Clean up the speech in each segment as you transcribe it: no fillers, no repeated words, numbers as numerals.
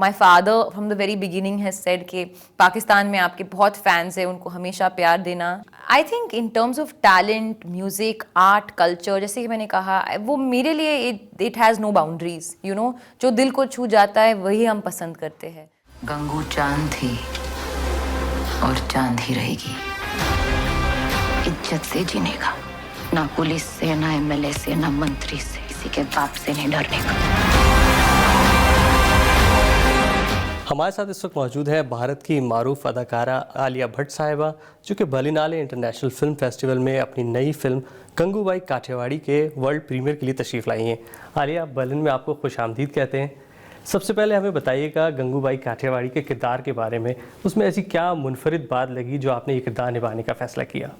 My father from the very beginning has said कि पाकिस्तान में आपके बहुत फैंस हैं, उनको हमेशा प्यार देना. I think in terms of talent, music, art, culture, जैसे कि मैंने कहा, वो मेरे लिए it has no boundaries. You know, जो दिल को छू जाता है वही हम पसंद करते हैं. गंगू चांद थी और चांद ही रहेगी. इज्जत से जीने का, ना पुलिस से, ना एमएलए से, ना मंत्री से, किसी के बाप से नहीं डरने का. हमारे साथ इस वक्त मौजूद है भारत की मारूफ अदाकारा आलिया भट्ट साहिबा, जो कि बर्लिनाले इंटरनेशनल फिल्म फेस्टिवल में अपनी नई फिल्म गंगूबाई काठियावाड़ी के वर्ल्ड प्रीमियर के लिए तशरीफ़ लाई हैं. आलिया, बर्लिन में आपको खुशामदीद कहते हैं. सबसे पहले हमें बताइएगा गंगूबाई काठियावाड़ी के किरदार के बारे में. उसमें ऐसी क्या मुनफरिद बात लगी जो आपने ये किरदार निभाने का फ़ैसला किया?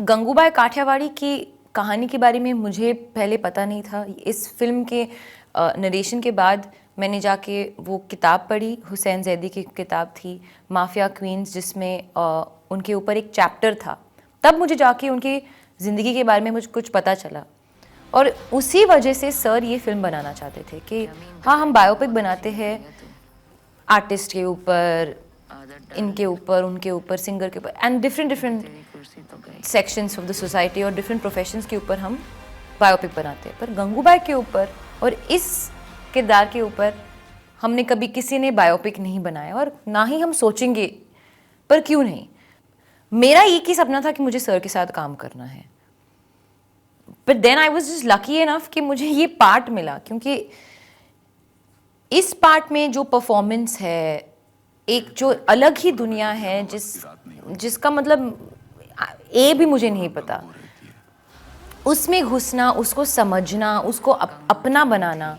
गंगूबाई काठियावाड़ी की कहानी के बारे में मुझे पहले पता नहीं था. इस फिल्म के नरेशन के बाद मैंने जाके वो किताब पढ़ी. हुसैन जैदी की किताब थी माफिया क्वींस, जिसमें उनके ऊपर एक चैप्टर था. तब मुझे जाके उनकी ज़िंदगी के बारे में मुझे कुछ पता चला, और उसी वजह से सर ये फिल्म बनाना चाहते थे कि हाँ, हम बायोपिक बनाते हैं आर्टिस्ट के ऊपर, इनके ऊपर, उनके ऊपर, सिंगर के ऊपर, and different sections of the society और डिफरेंट प्रोफेशंस के ऊपर हम बायोपिक बनाते हैं. पर गंगूबाई के ऊपर और इस किरदार के ऊपर हमने कभी किसी ने बायोपिक नहीं बनाया, और ना ही हम सोचेंगे. पर क्यों नहीं? मेरा एक ही सपना था कि मुझे सर के साथ काम करना है. But then I was just lucky enough कि मुझे ये पार्ट मिला, क्योंकि इस पार्ट में जो परफॉर्मेंस है, एक जो अलग ही दुनिया है, जिसका मतलब ए भी मुझे नहीं पता. उसमें घुसना, उसको समझना, उसको अपना बनाना,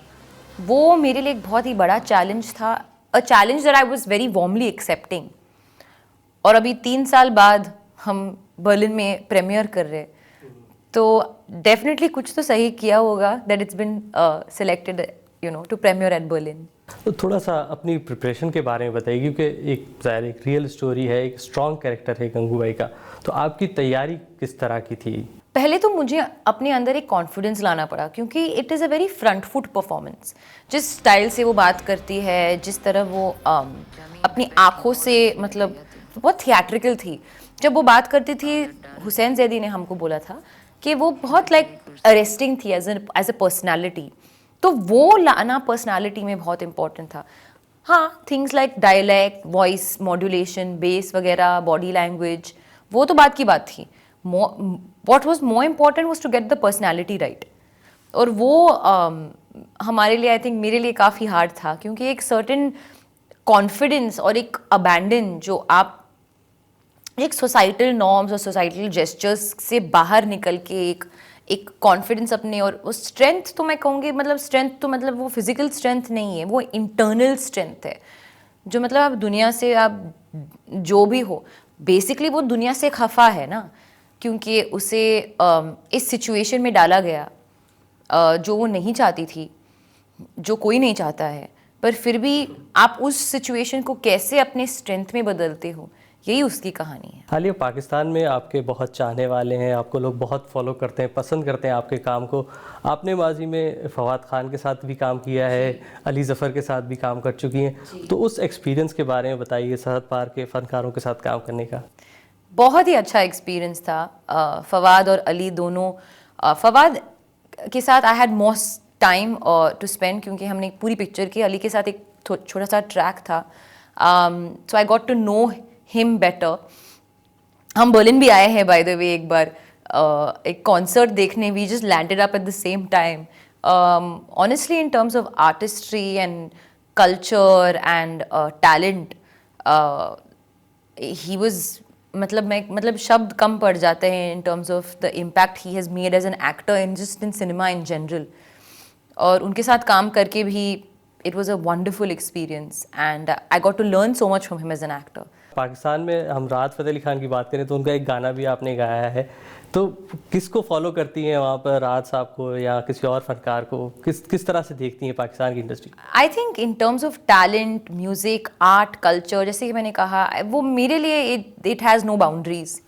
वो मेरे लिए एक बहुत ही बड़ा चैलेंज था. A challenge that I was very warmly accepting. और अभी 3 साल बाद हम बर्लिन में प्रीमियर कर रहे हैं, तो डेफिनेटली कुछ तो सही किया होगा that it's been selected to premiere at Berlin. तो थोड़ा सा अपनी प्रिपरेशन के बारे में बताइए, क्योंकि एक रियल स्टोरी है, एक स्ट्रॉन्ग कैरेक्टर है गंगूबाई का. तो आपकी तैयारी किस तरह की थी? पहले तो मुझे अपने अंदर एक कॉन्फिडेंस लाना पड़ा, क्योंकि it is a very front foot performance. जिस स्टाइल से वो बात करती है, जिस तरह वो अपनी आँखों से, मतलब बहुत थिएट्रिकल थी. जब वो बात करती थी, हुसैन जैदी ने हमको बोला था कि वो बहुत अरेस्टिंग थी एज अ पर्सनैलिटी. तो वो लाना पर्सनैलिटी में बहुत इंपॉर्टेंट था. हाँ, things like dialect, voice modulation, base वगैरह, बॉडी लैंग्वेज, वो तो बात की बात थी. What was more important was to get the personality right. और वो हमारे लिए, आई थिंक मेरे लिए काफ़ी हार्ड था, क्योंकि एक सर्टेन कॉन्फिडेंस और एक अबैंडन जो आप एक सोसाइटल नॉर्म्स और सोसाइटल जेस्चर्स से बाहर निकल के एक कॉन्फिडेंस अपने, और वो स्ट्रेंथ, तो मैं कहूँगी, मतलब स्ट्रेंथ तो मतलब वो फिजिकल स्ट्रेंथ नहीं है, वो इंटरनल स्ट्रेंथ है. जो मतलब आप दुनिया से, आप जो भी हो, बेसिकली वो दुनिया से खफा है ना, क्योंकि उसे इस सिचुएशन में डाला गया जो वो नहीं चाहती थी, जो कोई नहीं चाहता है. पर फिर भी आप उस सिचुएशन को कैसे अपने स्ट्रेंथ में बदलते हो, यही उसकी कहानी है. हालिया, पाकिस्तान में आपके बहुत चाहने वाले हैं, आपको लोग बहुत फॉलो करते हैं, पसंद करते हैं आपके काम को. आपने माजी में फवाद खान के साथ भी काम किया है, अली ज़फ़र के साथ भी काम कर चुकी हैं. तो उस एक्सपीरियंस के बारे में बताइए, सरहद पार के फ़नकारों के साथ काम करने का. बहुत ही अच्छा एक्सपीरियंस था. फवाद और अली दोनों, फवाद के साथ I had most time to spend, क्योंकि हमने पूरी पिक्चर की. अली के साथ एक छोटा सा ट्रैक था, so I got to know him better. हम बर्लिन भी आए हैं बाय द वे एक बार, एक कॉन्सर्ट देखने. We just landed up at the same time. Honestly in terms of artistry and culture and talent, he was, मतलब शब्द कम पड़ जाते हैं in terms of the impact he has made as an actor in just in cinema in general. और उनके साथ काम करके भी it was a wonderful experience, and I got to learn so much from him as an actor. Pakistan में हम राहत फ़तेह अली खान की बात करें तो उनका एक गाना भी आपने गाया है. तो किसको फॉलो करती हैं वहाँ पर, राहत साहब को या किसी और फनकार को? किस तरह से देखती हैं पाकिस्तान की industry? I think in terms of talent, music, art, culture, जैसे कि मैंने कहा, वो मेरे लिए इट हैज़ नो बाउंड्रीज.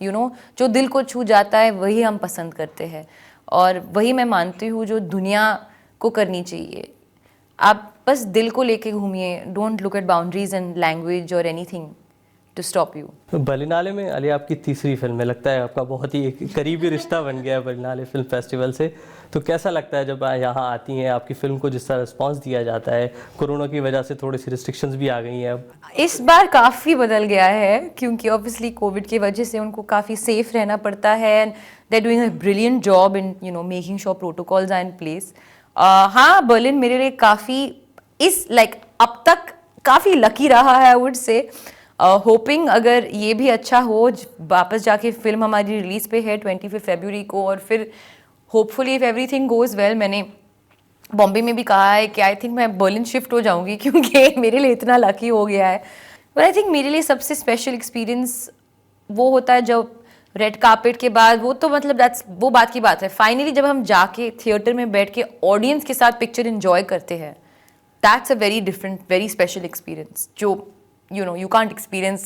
जो दिल को छू जाता है वही हम पसंद करते हैं, और वही मैं मानती हूँ जो दुनिया को करनी चाहिए. आप बस दिल को लेके घूमिए, don't look at boundaries and language और एनीथिंग टू स्टॉप यू। बलिनाले में आलिया आपकी तीसरी फिल्म है, लगता है आपका बहुत ही एक करीबी रिश्ता बन गया है बलिनाले फिल्म फेस्टिवल से। तो कैसा लगता है जब यहाँ आती हैं, आपकी फिल्म को जिस तरह रिस्पांस दिया जाता है? कोरोना की वजह से थोड़ी सी रिस्ट्रिक्शंस भी आ गई हैं अब। इस बार काफ़ी बदल गया है क्योंकि ऑब्वियसली कोविड की वजह से उनको काफ़ी सेफ रहना पड़ता है and they are doing a brilliant job in making sure protocols are in place. हाँ, बर्लिन मेरे लिए काफ़ी अब तक काफ़ी लकी रहा है, आई वुड से। होपिंग अगर ये भी अच्छा हो, वापस जाके फिल्म हमारी रिलीज पे है 25 फरवरी को, और फिर hopefully if everything goes well, मैंने बॉम्बे में भी कहा है कि आई थिंक मैं बर्लिन शिफ्ट हो जाऊंगी क्योंकि मेरे लिए इतना लकी हो गया है। बट आई थिंक मेरे लिए सबसे स्पेशल एक्सपीरियंस वो होता है जब रेड कार्पेट के बाद, वो तो मतलब वो बात की बात है, फाइनली जब हम जाके थिएटर में बैठ के ऑडियंस के साथ पिक्चर एंजॉय करते हैं, that's a very different, very special experience जो you can't experience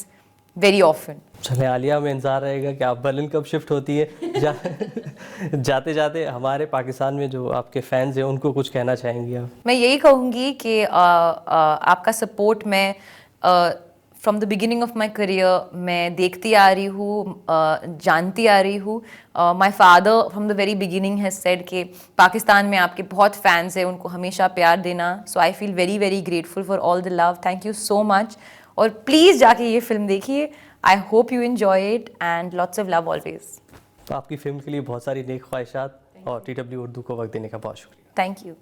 very often. चले आलिया, में इंतज़ार रहेगा कि आप बर्लिन कब शिफ्ट होती है। जाते जाते हमारे पाकिस्तान में जो आपके फैंस हैं उनको कुछ कहना चाहेंगी आप? मैं यही कहूँगी कि आपका सपोर्ट मैं from the beginning of my career मैं देखती आ रही हूँ, जानती आ रही हूँ। My father from the very beginning has said कि पाकिस्तान में आपके बहुत फैंस हैं, उनको हमेशा प्यार देना। So I feel very very grateful for all the love, thank you so much. और प्लीज़ जाके ये फिल्म देखिए, I hope you enjoy it and lots of love always. तो आपकी फिल्म के लिए बहुत सारी नेक ख्वाहिशात और TW उर्दू को वक्त देने का बहुत शुक्रिया। Thank you.